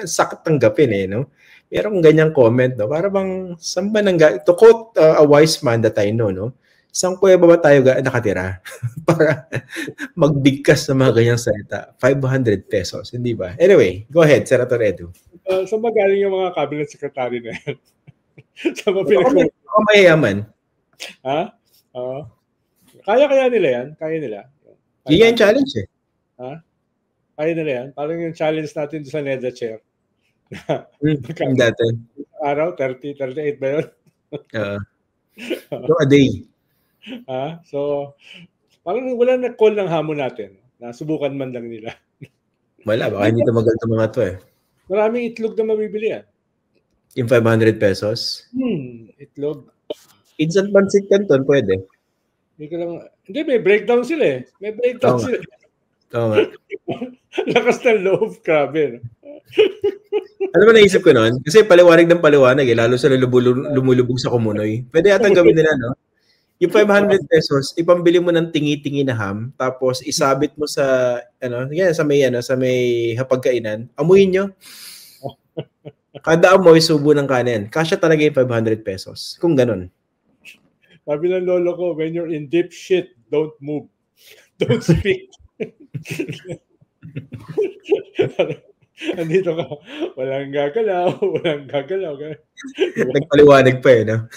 sakit tanggapin eh, no? Merong ganyang comment, no? Para bang, saan ba to quote a wise man that I know, no? Saan kuya ba tayo nakatira? Para magbigkas ng mga ganyang salita. 500 pesos, hindi ba? Anyway, go ahead, Senator Edu. Saan ba galing yung mga cabinet secretary na yan? Saan ba Ako mayayaman. Ha? Kaya nila yan? Kaya nila? Yan challenge eh. Ha? Kaya nila yan? Parang yung challenge natin sa NEDA chair. Dati. Araw, 30, 38 ba yun? A day. So, parang wala na-call ng hamon natin. Nasubukan man lang nila. Wala, baka hindi tumagal ito mga to eh. Maraming itlog na mabibili yan. Yung 500 pesos? Itlog. Instant pancit canton, pwede. Hindi, may breakdown sila eh. May breakdown sila. Oo nga. Lakas ng loob, grabe. Ano ba naisip ko noon? Kasi paliwanag ng paliwanag eh, lalo sa lumulubog sa kumunoy. Pwede yatang gawin nila, no? Yung 500 pesos, ipambili mo ng tingi-tingi na ham, tapos isabit mo sa, sa may hapagkainan, amuyin nyo. Kada amoy, subo ng kanin. Kasya talaga yung 500 pesos. Kung ganun. Sabi ng lolo ko, when you're in deep shit, don't move. Don't speak. Andito ka, walang gagalaw. Nagpaliwanag pa eh, no?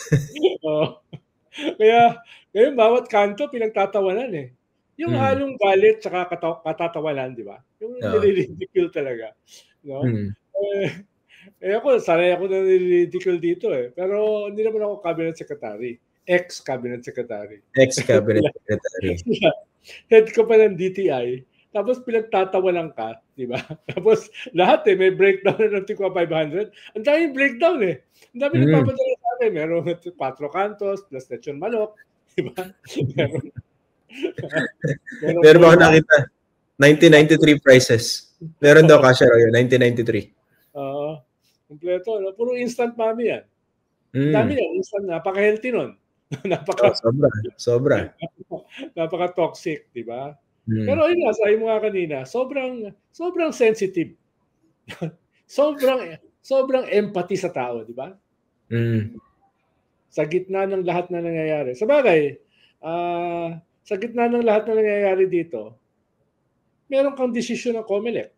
Kaya yung bawat kanto pinagtatawanan eh. Yung halong galit tsaka katatawanan, di ba? Yung niliridicule talaga. No? Ako, sanay ako na niliridicule dito eh. Pero hindi naman ako cabinet secretary. Ex-cabinet secretary. Ex-cabinet secretary. Head ko pa ng DTI. Tapos pinagtatawanan ka, di ba? Tapos lahat eh, may breakdown na ng Tikwa 500. Ang daming breakdown eh. Ang daming nagpapadala sa akin. Meron 4 cantos plus lechon manok. Di ba? Meron ba ako nakita? 1993 prices. Meron daw kasya raw yun, 1993. Kompleto. No? Puro instant mami yan. Dami yan. Instant, napaka-healthy nun. Sobra. Napaka-toxic, di ba? Pero ayun nga, sabi mo nga kanina, sobrang sensitive. sobrang empathy sa tao, di ba? Sa gitna ng lahat na nangyayari. Sabagay, sa gitna ng lahat na nangyayari dito, meron kang desisyon ng COMELEC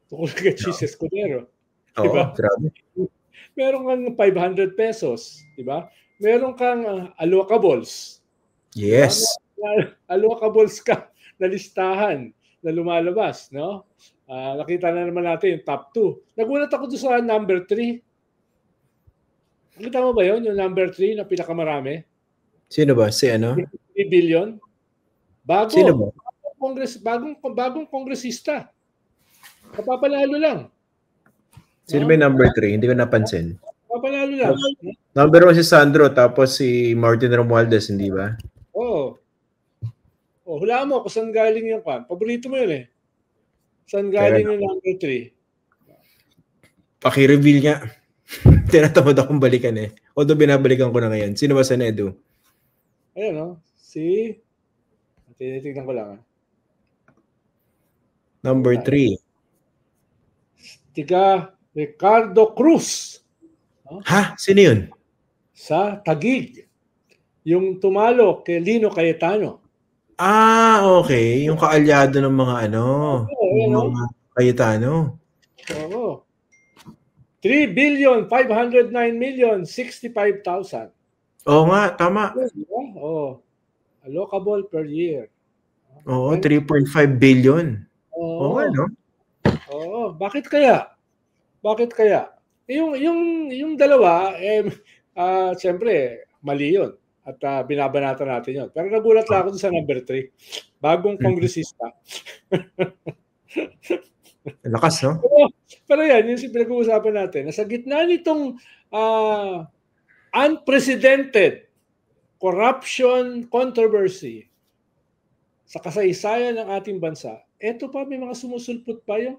tungkol kay Chis Escudero. Diba? Grabe. Meron kang 500 pesos, di ba? Meron kang allocables. Yes. Diba? Allocables ka na listahan na lumalabas, no? Nakita na naman natin yung top 2. Nagulat ako doon sa number 3. Nakita mo ba yun? Yung number 3 na pinakamarami? Sino ba? Si ano? 3 billion. Bago. Sino ba? Bagong kongresista. Kapapanalo lang. Sino ba yung number 3? Hindi ko napansin. Kapapanalo lang. Number 1 si Sandro, tapos si Martin Romualdez, hindi ba? Oo. Hulaan mo kung saan galing yung pan. Paborito mo yun eh. Saan galing yung number 3? Paki-reveal nga. Tinatamad akong balikan eh. Although binabalikan ko na ngayon. Sino ba sa Nedu? Ayun no? Tinitignan ko lang. Number 3. Tiga Ricardo Cruz. Ha? Sino yun? Sa Taguig. Yung tumalo kay Lino Cayetano. Okay. Yung kaalyado ng mga mga Cayetano. Oo. 3,509,065,000. Oo nga, tama. Allocable per year. Oo, 3.5 billion. Oo, no? Oo, bakit kaya? Yung dalawa, siyempre, mali yun. At binabanatan natin yun. Pero nagulat lang ako sa number 3. Bagong kongresista. Lakas, no? Pero yan, yung pinag-uusapan natin. Nasa gitna nitong unprecedented corruption controversy sa kasaysayan ng ating bansa, eto pa, may mga sumusulpot pa yung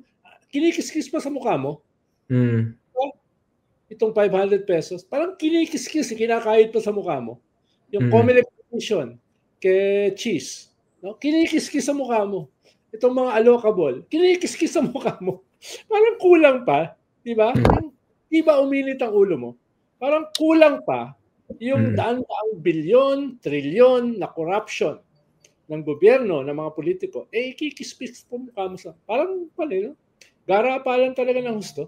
kinikiskis pa sa mukha mo. Itong 500 pesos, parang kinikiskis, kinakahit pa sa mukha mo. Yung COMELEC petition kay Chis, no? Kinikiskis sa mukha mo. Itong mga allocable, kinikiskis sa mukha mo. Parang kulang pa. Di ba? Di ba uminit ang ulo mo? Parang kulang pa yung daan-daang bilyon, trilyon na corruption ng gobyerno, ng mga politiko, kikispis po mukha mo sa... Parang pala, no? Garapalan talaga ng gusto.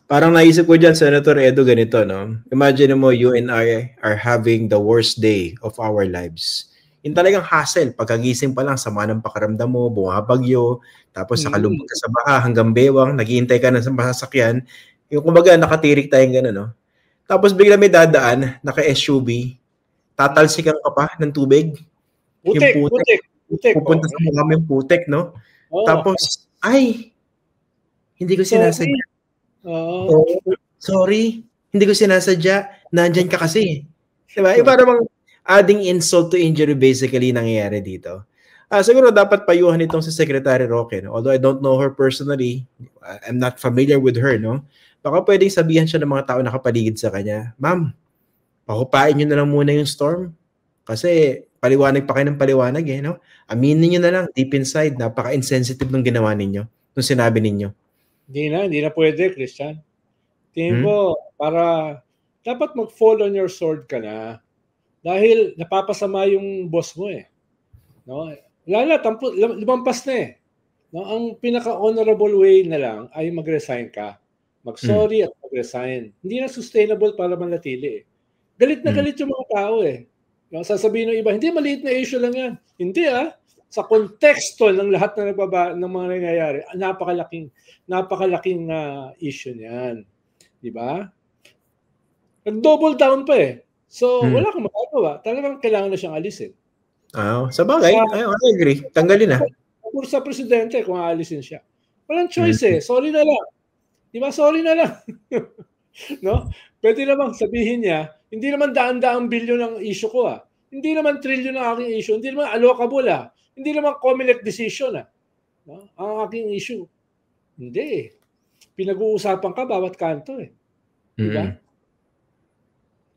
Parang naisip ko dyan, Senator Edo, ganito, no? Imagine mo, you and I are having the worst day of our lives. Yung talagang hassle, pagkagising pa lang, sama ng pakaramdam mo, bumabagyo, tapos nakalumpag ka sa baha hanggang bewang, naghihintay ka na sa masasakyan. Yung kumbaga, nakatirik tayong gano'n, no? Tapos bigla may dadaan, naka-SUV, tatalsikan ka pa ng tubig. Putik. Pupunta sa mukha mo yung putik, no? Tapos, hindi ko sinasadya. Sorry, hindi ko sinasadya. Nandyan ka kasi. Diba? Iba namang adding insult to injury basically nangyayari dito. Siguro dapat payuhan itong si Secretary Roque. No? Although I don't know her personally, I'm not familiar with her, no? Baka pwedeng sabihan siya ng mga tao nakapaligid sa kanya, Ma'am, pakupain nyo na lang muna yung storm. Kasi paliwanag pa kayo ng paliwanag no? Aminin nyo na lang, deep inside, napaka-insensitive ng ginawa ninyo, nung sinabi ninyo. Hindi na pwede, Christian. Tingin ko, para dapat mag-fall on your sword ka na. Dahil napapasama yung boss mo No? Lala, lumampas na No? Ang pinaka-honorable way na lang ay mag-resign ka. Mag-sorry at mag-resign. Hindi na sustainable para manatili Galit na galit yung mga tao No? Sasabihin ng iba, hindi, maliit na issue lang yan. Hindi Sa konteksto ng lahat ng mga nangyayari, napakalaking issue niyan. Di ba? Nag-double down pa So, wala kang magagawa. Talagang kailangan na siyang alisin. Sa bagay, I agree. Tanggalin na. Sa presidente kung aalisin siya. Walang choice Sorry na lang. Di ba? Sorry na lang. No? Pwede namang sabihin niya, hindi naman daan-daang bilyon ang issue ko Hindi naman trillion ang aking issue. Hindi naman allocable Hindi naman COMELEC decision No? Ang aking issue. Hindi Pinag-uusapan ka bawat kanto Di ba?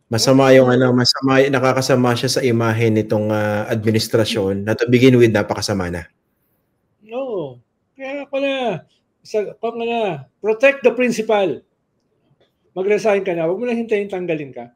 Masama nakakasama siya sa imahe nitong administrasyon na to begin with, napakasama na. No. Kaya protect the principal. Mag-resign ka na. Huwag mo lang hintayin tanggalin ka.